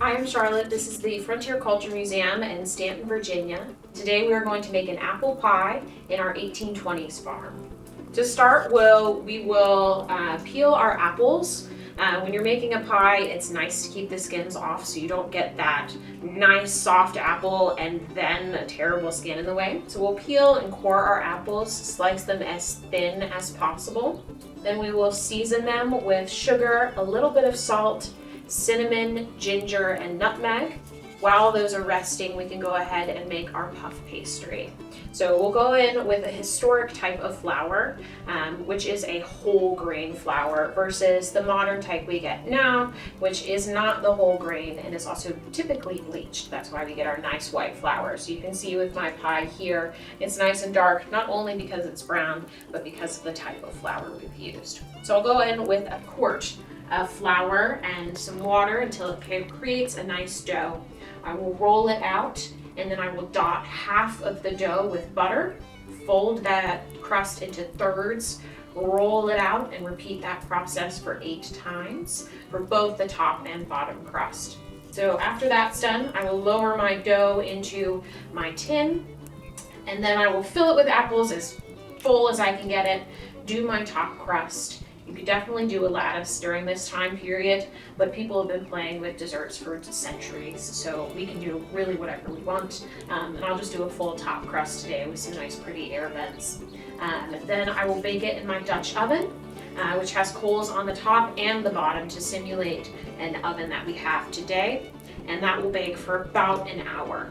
Hi, I'm Charlotte. This is the Frontier Culture Museum in Stanton, Virginia. Today we are going to make an apple pie in our 1820s farm. To start, we will peel our apples. When you're making a pie, it's nice to keep the skins off so you don't get that nice soft apple and then a terrible skin in the way. So we'll peel and core our apples, slice them as thin as possible. Then we will season them with sugar, a little bit of salt, cinnamon, ginger, and nutmeg. While those are resting, we can go ahead and make our puff pastry. So we'll go in with a historic type of flour, which is a whole grain flour versus the modern type we get now, which is not the whole grain and is also typically bleached. That's why we get our nice white flour. So you can see with my pie here, it's nice and dark, not only because it's brown, but because of the type of flour we've used. So I'll go in with a quart of flour and some water until it creates a nice dough. I will roll it out and then I will dot half of the dough with butter, fold that crust into thirds, roll it out, and repeat that process for 8 times for both the top and bottom crust. So after that's done, I will lower my dough into my tin, and then I will fill it with apples as full as I can get it, do my top crust. You could definitely do a lattice during this time period, but people have been playing with desserts for centuries, so we can do really whatever we want. And I'll just do a full top crust today with some nice pretty air vents. Then I will bake it in my Dutch oven, which has coals on the top and the bottom to simulate an oven that we have today. And that will bake for about an hour.